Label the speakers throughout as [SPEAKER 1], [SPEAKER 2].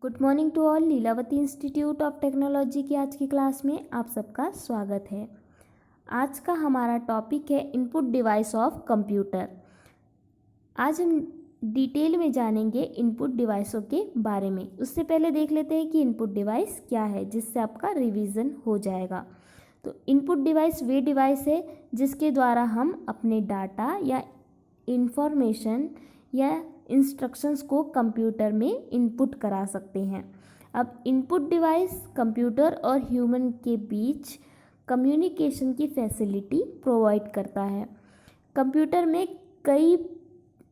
[SPEAKER 1] Good morning to all. Lilavati Institute of Technology की आज की क्लास में आप सबका स्वागत है। आज का हमारा टॉपिक है इनपुट डिवाइस ऑफ कंप्यूटर। आज हम डिटेल में जानेंगे इनपुट डिवाइसों के बारे में। उससे पहले देख लेते हैं कि इनपुट डिवाइस क्या है, जिससे आपका रिवीजन हो जाएगा। तो इनपुट डिवाइस वे डिवाइस है जिसके द्वारा हम अपने डाटा या इंफॉर्मेशन या इंस्ट्रक्शंस को कंप्यूटर में इनपुट करा सकते हैं। अब इनपुट डिवाइस कंप्यूटर और ह्यूमन के बीच कम्युनिकेशन की फैसिलिटी प्रोवाइड करता है। कंप्यूटर में कई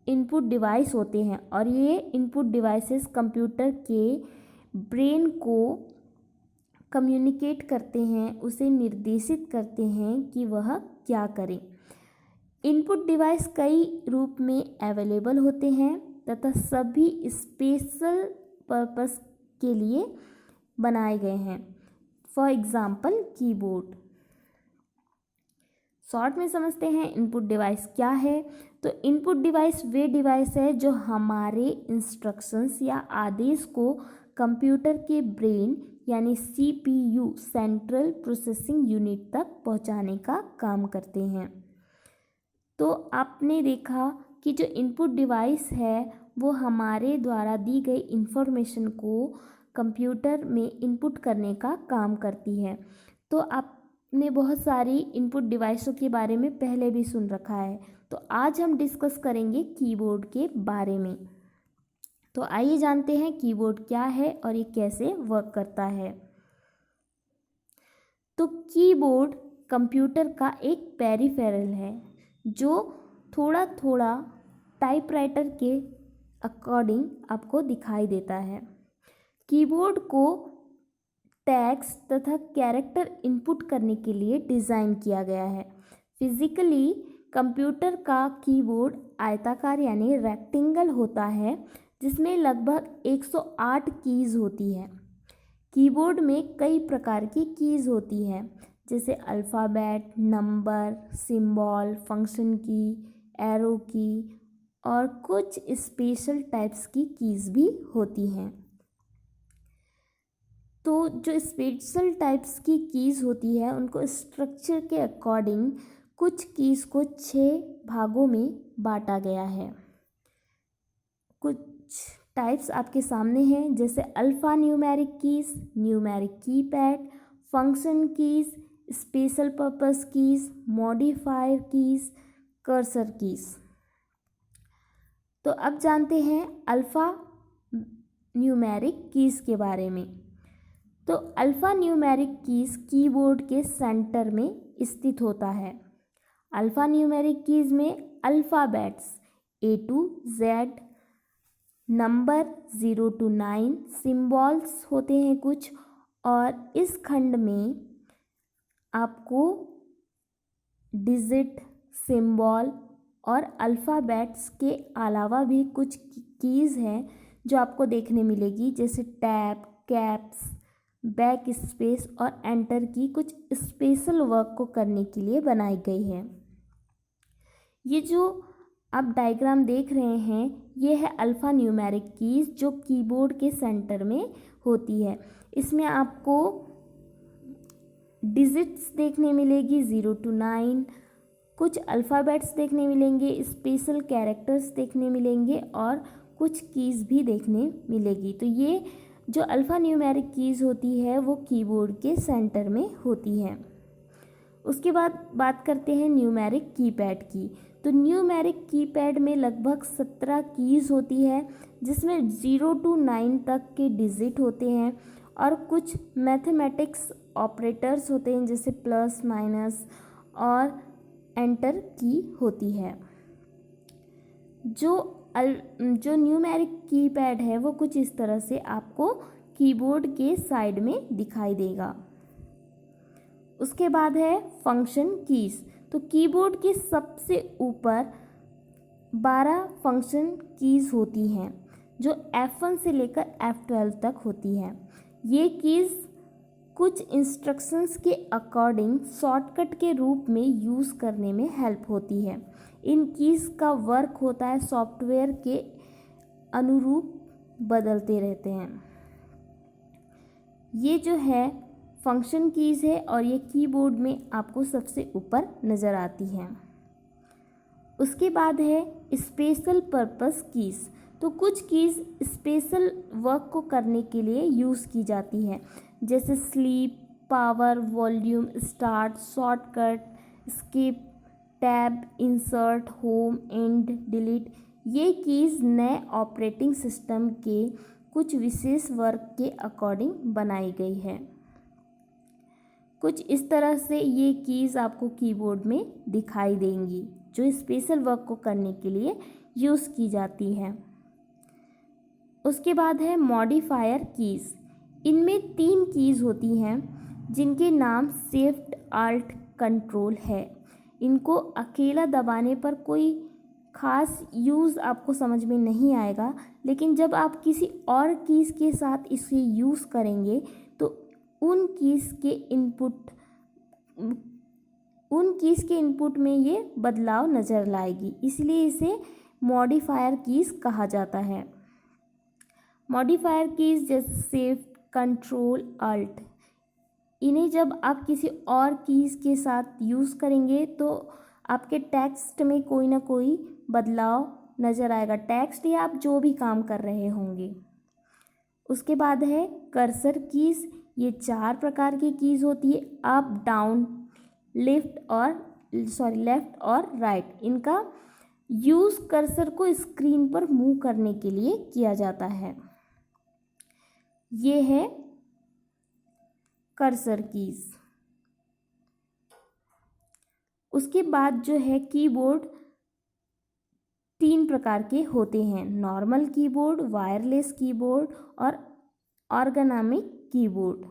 [SPEAKER 1] इनपुट डिवाइस होते हैं और ये इनपुट डिवाइसेस कंप्यूटर के ब्रेन को कम्युनिकेट करते हैं, उसे निर्देशित करते हैं कि वह क्या करे। इनपुट डिवाइस कई रूप में अवेलेबल होते हैं तथा सभी स्पेशल पर्पस के लिए बनाए गए हैं। For example keyboard. शॉर्ट में समझते हैं इनपुट डिवाइस क्या है। तो इनपुट डिवाइस वे डिवाइस है जो हमारे इंस्ट्रक्शंस या आदेश को कंप्यूटर के ब्रेन यानी CPU सेंट्रल प्रोसेसिंग यूनिट तक पहुंचाने का काम करते हैं। तो आपने देखा कि जो इनपुट डिवाइस है वो हमारे द्वारा दी गई इंफॉर्मेशन को कंप्यूटर में इनपुट करने का काम करती है। तो आपने बहुत सारी इनपुट डिवाइसों के बारे में पहले भी सुन रखा है। तो आज हम डिस्कस करेंगे कीबोर्ड के बारे में। तो आइए जानते हैं कीबोर्ड क्या है और ये कैसे वर्क करता है। तो कीबोर्ड कंप्यूटर का एक पेरिफेरल है जो थोड़ा थोड़ा टाइपराइटर के अकॉर्डिंग आपको दिखाई देता है। कीबोर्ड को टेक्स्ट तथा कैरेक्टर इनपुट करने के लिए डिज़ाइन किया गया है। फिजिकली कंप्यूटर का कीबोर्ड आयताकार यानी रेक्टेंगल होता है जिसमें लगभग 108 कीज़ होती है। कीबोर्ड में कई प्रकार की कीज़ होती है जैसे अल्फ़ाबेट, नंबर, सिंबल, फंक्शन की, एरो की और कुछ स्पेशल टाइप्स की कीज़ भी होती हैं। तो जो स्पेशल टाइप्स की कीज़ होती है उनको स्ट्रक्चर के अकॉर्डिंग कुछ कीज़ को 6 भागों में बांटा गया है। कुछ टाइप्स आपके सामने हैं जैसे alpha numeric keys, numeric keypad, function keys, special purpose keys, modifier keys, cursor keys. तो अब जानते हैं अल्फ़ा न्यूमेरिक कीज़ के बारे में। तो अल्फ़ा न्यूमेरिक कीज़ कीबोर्ड के सेंटर में स्थित होता है। अल्फ़ा न्यूमेरिक कीज़ में alphabets A to Z, number 0 to 9, symbols होते हैं कुछ, और इस खंड में आपको डिजिट, सिंबल और अल्फ़ाबेट्स के अलावा भी कुछ कीज़ हैं जो आपको देखने मिलेगी जैसे टैब, कैप्स, बैक स्पेस और एंटर की कुछ स्पेशल वर्क को करने के लिए बनाई गई है। ये जो आप डायग्राम देख रहे हैं ये है अल्फ़ा न्यूमेरिक कीज़ जो कीबोर्ड के सेंटर में होती है। इसमें आपको डिजिट्स देखने मिलेगी 0 to 9, कुछ अल्फ़ाबेट्स देखने मिलेंगे, स्पेशल कैरेक्टर्स देखने मिलेंगे और कुछ कीज़ भी देखने मिलेगी। तो ये जो अल्फ़ा न्यूमेरिक कीज़ होती है वो कीबोर्ड के सेंटर में होती है। उसके बाद बात करते हैं न्यूमेरिक कीपैड की। तो न्यूमेरिक कीपैड में लगभग 17 कीज़ होती है जिसमें 0 to 9 तक के डिजिट होते हैं और कुछ मैथमेटिक्स ऑपरेटर्स होते हैं जैसे प्लस, माइनस और एंटर की होती है। जो न्यूमेरिक कीपैड है वो कुछ इस तरह से आपको कीबोर्ड के साइड में दिखाई देगा। उसके बाद है फंक्शन कीज़। तो कीबोर्ड के सबसे ऊपर 12 फंक्शन कीज़ होती हैं जो F1 से लेकर F12 तक होती हैं। ये कीज़ कुछ इंस्ट्रक्शंस के अकॉर्डिंग शॉर्टकट के रूप में यूज़ करने में हेल्प होती है। इन कीज़ का वर्क होता है सॉफ्टवेयर के अनुरूप बदलते रहते हैं। ये जो है फंक्शन कीज़ है और ये कीबोर्ड में आपको सबसे ऊपर नज़र आती हैं। उसके बाद है स्पेशल पर्पस कीज़। तो कुछ कीज़ स्पेशल वर्क को करने के लिए यूज़ की जाती है, जैसे sleep, power, volume, start, shortcut, skip, tab, insert, home, and, delete. ये कीज़ नए ऑपरेटिंग सिस्टम के कुछ विशेष वर्क के अकॉर्डिंग बनाई गई है। कुछ इस तरह से ये कीज़ आपको कीबोर्ड में दिखाई देंगी जो स्पेशल वर्क को करने के लिए यूज़ की जाती है। उसके बाद है मॉडिफायर कीज़। इनमें 3 कीज़ होती हैं जिनके नाम शिफ्ट, अल्ट, कंट्रोल है। इनको अकेला दबाने पर कोई ख़ास यूज़ आपको समझ में नहीं आएगा, लेकिन जब आप किसी और कीज़ के साथ इसे यूज़ करेंगे तो उन कीज़ के इनपुट में ये बदलाव नज़र लाएगी, इसलिए इसे मॉडिफायर कीज़ कहा जाता है। मॉडिफायर कीज़ जैसे शिफ्ट, कंट्रोल, अल्ट, इन्हें जब आप किसी और कीज़ के साथ यूज़ करेंगे तो आपके टेक्स्ट में कोई ना कोई बदलाव नज़र आएगा, टेक्स्ट या आप जो भी काम कर रहे होंगे। उसके बाद है कर्सर कीज़। ये 4 प्रकार की कीज़ होती है, अप, डाउन, लेफ़्ट और राइट। इनका यूज़ कर्सर को स्क्रीन पर मूव करने के लिए किया जाता है। ये है कर्सर कीज़। उसके बाद जो है कीबोर्ड 3 प्रकार के होते हैं, नॉर्मल कीबोर्ड, वायरलेस कीबोर्ड और ऑर्गेनोमिक कीबोर्ड।